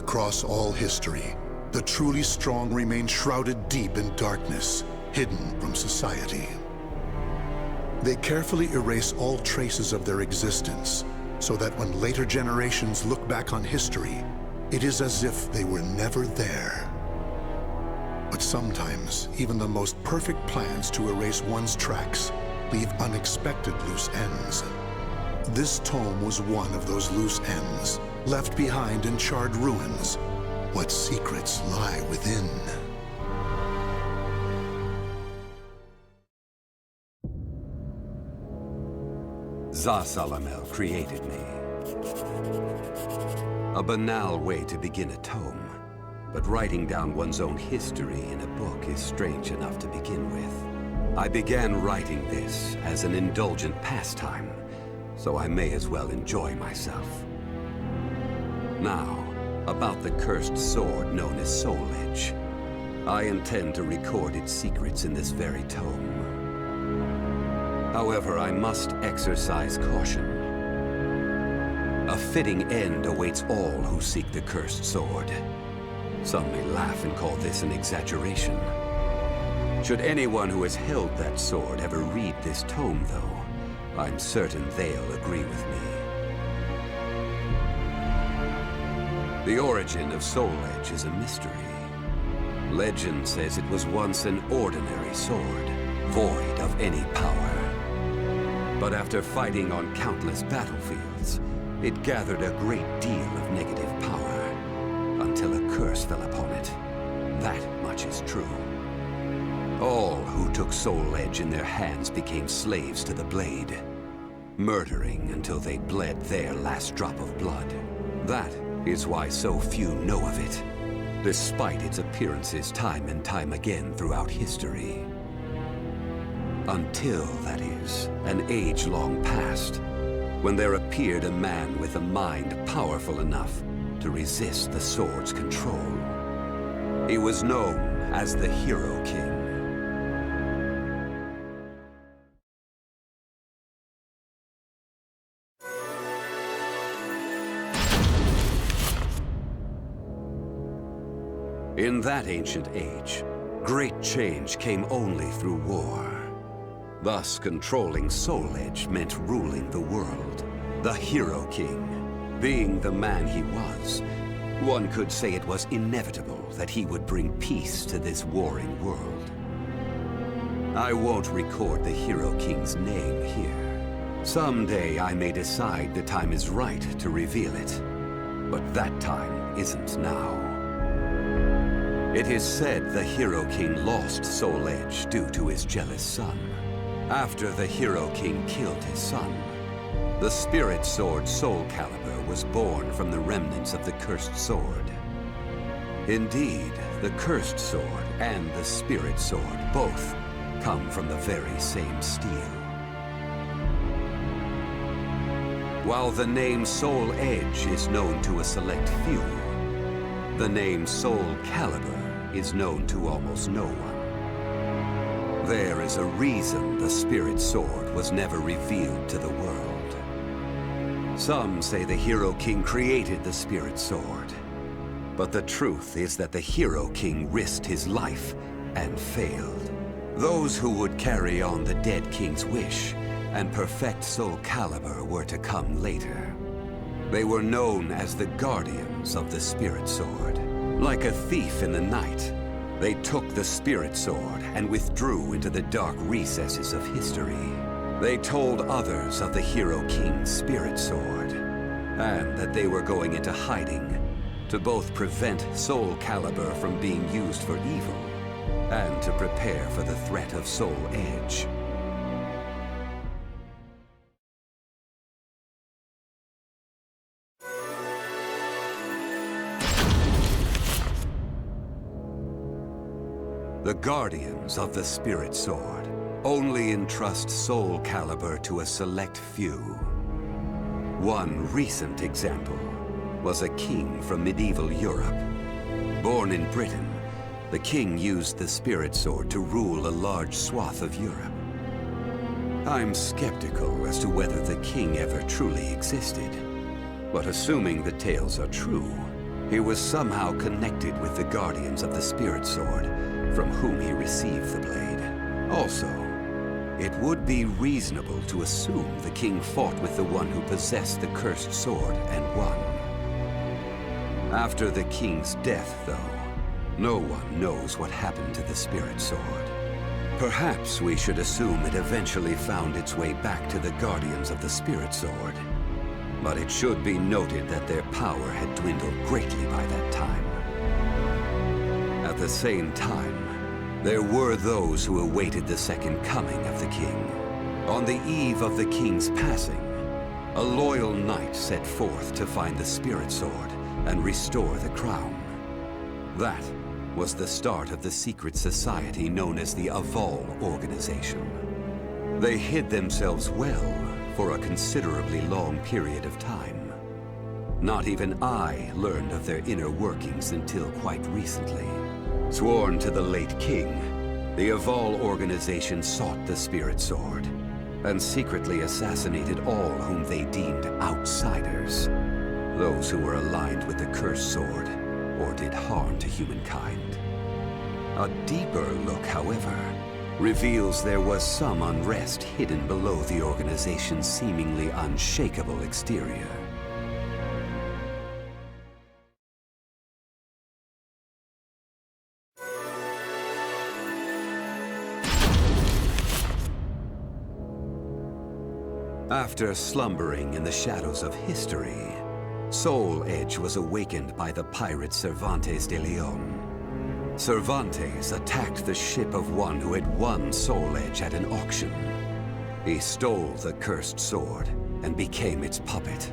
Across all history, the truly strong remain shrouded deep in darkness, hidden from society. They carefully erase all traces of their existence, so that when later generations look back on history, it is as if they were never there. But sometimes, even the most perfect plans to erase one's tracks leave unexpected loose ends. This tome was one of those loose ends, left behind in charred ruins. What secrets lie within? Zasalamel created me. A banal way to begin a tome, but writing down one's own history in a book is strange enough to begin with. I began writing this as an indulgent pastime, so I may as well enjoy myself. Now, about the cursed sword known as Soul Edge. I intend to record its secrets in this very tome. However, I must exercise caution. A fitting end awaits all who seek the cursed sword. Some may laugh and call this an exaggeration. Should anyone who has held that sword ever read this tome, though, I'm certain they'll agree with me. The origin of Soul Edge is a mystery. Legend says it was once an ordinary sword, void of any power. But after fighting on countless battlefields, it gathered a great deal of negative power, until a curse fell upon it. That much is true. All who took Soul Edge in their hands became slaves to the blade, murdering until they bled their last drop of blood. That is why so few know of it, despite its appearances time and time again throughout history. Until, that is, an age long past, when there appeared a man with a mind powerful enough to resist the sword's control. He was known as the Hero King. In that ancient age, great change came only through war. Thus, controlling Soul Edge meant ruling the world. The Hero King, being the man he was, one could say it was inevitable that he would bring peace to this warring world. I won't record the Hero King's name here. Someday I may decide the time is right to reveal it, but that time isn't now. It is said the Hero King lost Soul Edge due to his jealous son. After the Hero King killed his son, the spirit sword Soul Calibur was born from the remnants of the cursed sword. Indeed, the cursed sword and the spirit sword both come from the very same steel. While the name Soul Edge is known to a select few, the name Soul Calibur is known to almost no one. There is a reason the spirit sword was never revealed to the world. Some say the Hero King created the spirit sword, but the truth is that the Hero King risked his life and failed. Those who would carry on the dead king's wish and perfect Soul Calibur were to come later. They were known as the guardians of the spirit sword. Like a thief in the night, they took the spirit sword and withdrew into the dark recesses of history. They told others of the Hero King's spirit sword, and that they were going into hiding to both prevent Soul Calibur from being used for evil, and to prepare for the threat of Soul Edge. The guardians of the spirit sword only entrust Soul Calibur to a select few. One recent example was a king from medieval Europe. Born in Britain, the king used the spirit sword to rule a large swath of Europe. I'm skeptical as to whether the king ever truly existed, but assuming the tales are true, He was somehow connected with the Guardians of the Spirit Sword, from whom he received the blade. Also, it would be reasonable to assume the king fought with the one who possessed the cursed sword and won. After the king's death, though, no one knows what happened to the Spirit Sword. Perhaps we should assume it eventually found its way back to the Guardians of the Spirit Sword. But it should be noted that their power had dwindled greatly by that time. At the same time, there were those who awaited the second coming of the king. On the eve of the king's passing, a loyal knight set forth to find the Spirit Sword and restore the crown. That was the start of the secret society known as the Aval Organization. They hid themselves well for a considerably long period of time. Not even I learned of their inner workings until quite recently. Sworn to the late king, the Aval Organization sought the Spirit Sword and secretly assassinated all whom they deemed outsiders, those who were aligned with the cursed sword or did harm to humankind. A deeper look, however, reveals there was some unrest hidden below the organization's seemingly unshakable exterior. After slumbering in the shadows of history, Soul Edge was awakened by the pirate Cervantes de Leon. Cervantes attacked the ship of one who had won Soul Edge at an auction. He stole the cursed sword and became its puppet.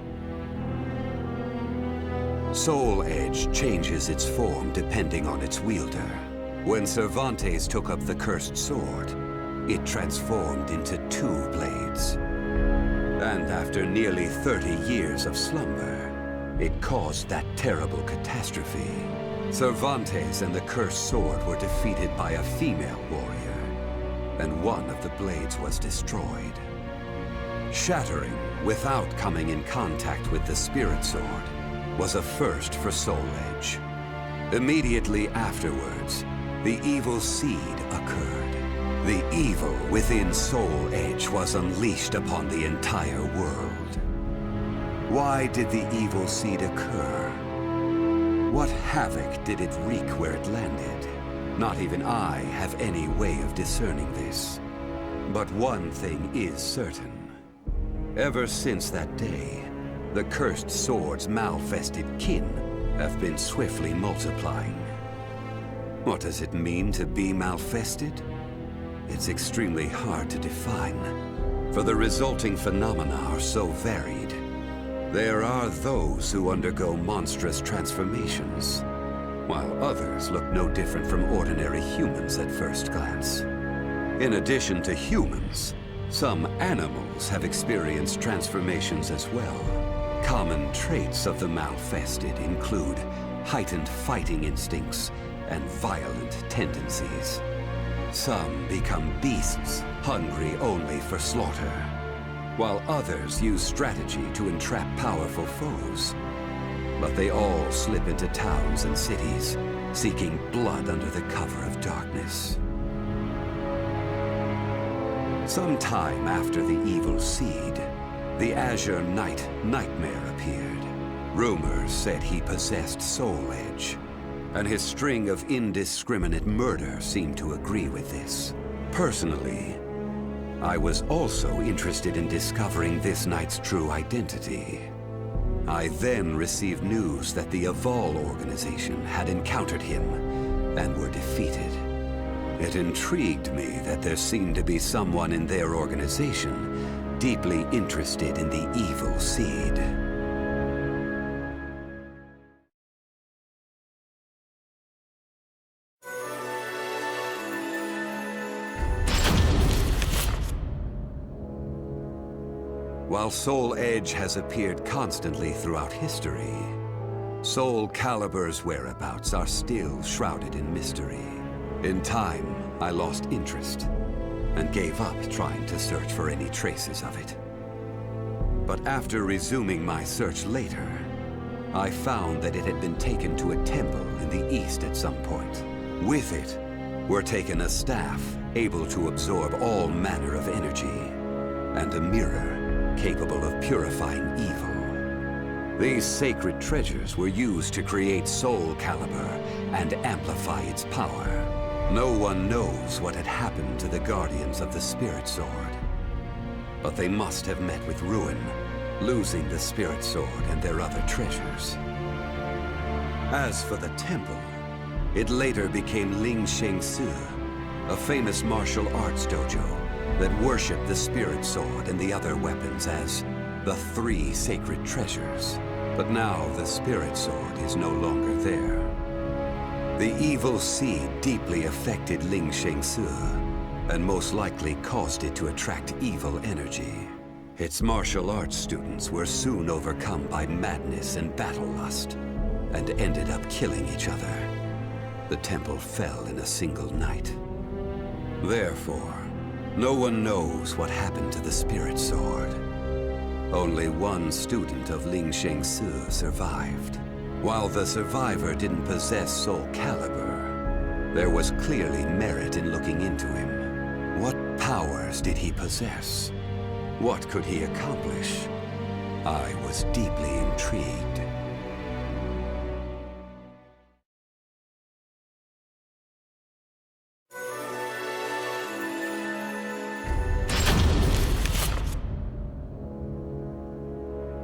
Soul Edge changes its form depending on its wielder. When Cervantes took up the cursed sword, it transformed into 2 blades. And after nearly 30 years of slumber, it caused that terrible catastrophe. Cervantes and the cursed sword were defeated by a female warrior, and one of the blades was destroyed. Shattering without coming in contact with the Spirit Sword was a first for Soul Edge. Immediately afterwards, the evil seed occurred. The evil within Soul Edge was unleashed upon the entire world. Why did the evil seed occur? What havoc did it wreak where it landed? Not even I have any way of discerning this. But one thing is certain. Ever since that day, the cursed sword's malfested kin have been swiftly multiplying. What does it mean to be malfested? It's extremely hard to define, for the resulting phenomena are so varied. There are those who undergo monstrous transformations, while others look no different from ordinary humans at first glance. In addition to humans, some animals have experienced transformations as well. Common traits of the malfested include heightened fighting instincts and violent tendencies. Some become beasts, hungry only for slaughter, while others use strategy to entrap powerful foes. But they all slip into towns and cities, seeking blood under the cover of darkness. Sometime after the evil seed, the Azure Knight Nightmare appeared. Rumors said he possessed Soul Edge, and his string of indiscriminate murder seemed to agree with this. Personally, I was also interested in discovering this knight's true identity. I then received news that the Aval Organization had encountered him and were defeated. It intrigued me that there seemed to be someone in their organization deeply interested in the evil seed. While Soul Edge has appeared constantly throughout history, Soul Calibur's whereabouts are still shrouded in mystery. In time, I lost interest and gave up trying to search for any traces of it. But after resuming my search later, I found that it had been taken to a temple in the east at some point. With it were taken a staff able to absorb all manner of energy, and a mirror capable of purifying evil. These sacred treasures were used to create Soul Calibur and amplify its power. No one knows what had happened to the Guardians of the Spirit Sword, but they must have met with ruin, losing the Spirit Sword and their other treasures. As for the temple, it later became Ling Sheng Su, a famous martial arts dojo that worshipped the Spirit Sword and the other weapons as the 3 sacred treasures. But now the Spirit Sword is no longer there. The evil seed deeply affected Ling Sheng Su, and most likely caused it to attract evil energy. Its martial arts students were soon overcome by madness and battle lust, and ended up killing each other. The temple fell in a single night. Therefore, no one knows what happened to the Spirit Sword. Only one student of Ling Sheng Su survived. While the survivor didn't possess Soul Calibur, there was clearly merit in looking into him. What powers did he possess? What could he accomplish? I was deeply intrigued.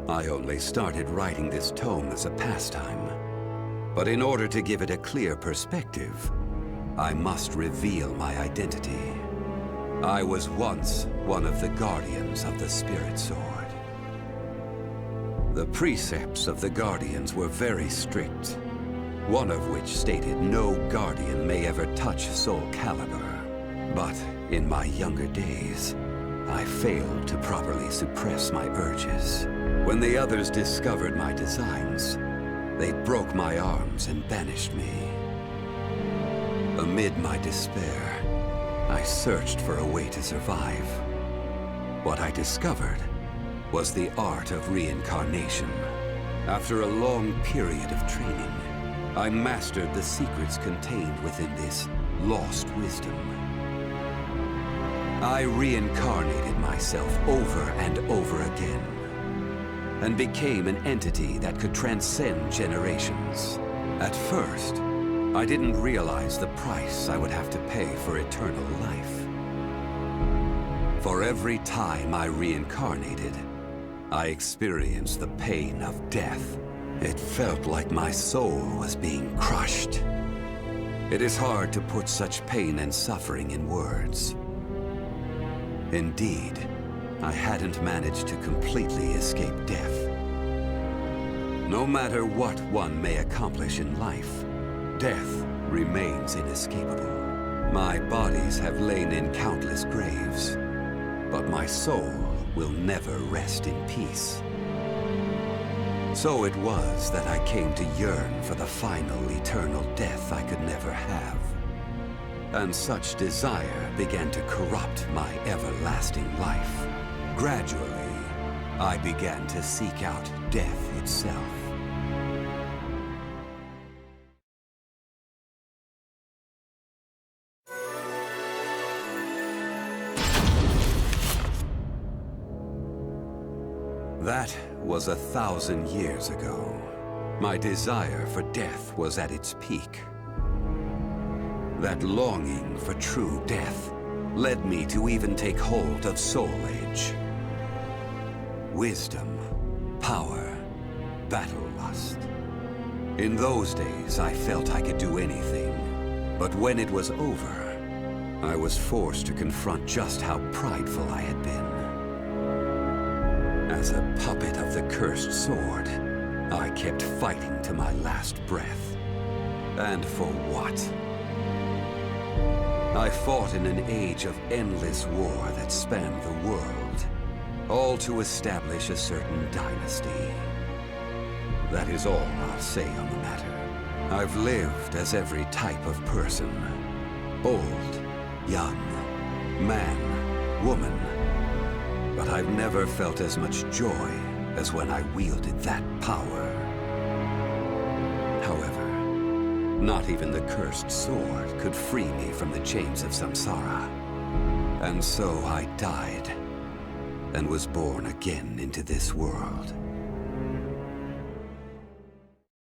I only started writing this tome as a pastime, but in order to give it a clear perspective, I must reveal my identity. I was once one of the Guardians of the Spirit Sword. The precepts of the Guardians were very strict, one of which stated no Guardian may ever touch Soul Calibur. But in my younger days, I failed to properly suppress my urges. When the others discovered my designs, they broke my arms and banished me. Amid my despair, I searched for a way to survive. What I discovered was the art of reincarnation. After a long period of training, I mastered the secrets contained within this lost wisdom. I reincarnated myself over and over again, and became an entity that could transcend generations. At first, I didn't realize the price I would have to pay for eternal life. For every time I reincarnated, I experienced the pain of death. It felt like my soul was being crushed. It is hard to put such pain and suffering in words. Indeed, I hadn't managed to completely escape death. No matter what one may accomplish in life, death remains inescapable. My bodies have lain in countless graves, but my soul will never rest in peace. So it was that I came to yearn for the final eternal death I could never have. And such desire began to corrupt my everlasting life. Gradually, I began to seek out death itself. That was 1,000 years ago. My desire for death was at its peak. That longing for true death led me to even take hold of Soul Edge. Wisdom, power, battle lust. In those days, I felt I could do anything. But when it was over, I was forced to confront just how prideful I had been. As a puppet of the cursed sword, I kept fighting to my last breath. And for what? I fought in an age of endless war that spanned the world, all to establish a certain dynasty. That is all I'll say on the matter. I've lived as every type of person. Old, young, man, woman. But I've never felt as much joy as when I wielded that power. Not even the cursed sword could free me from the chains of samsara. And so I died, and was born again into this world.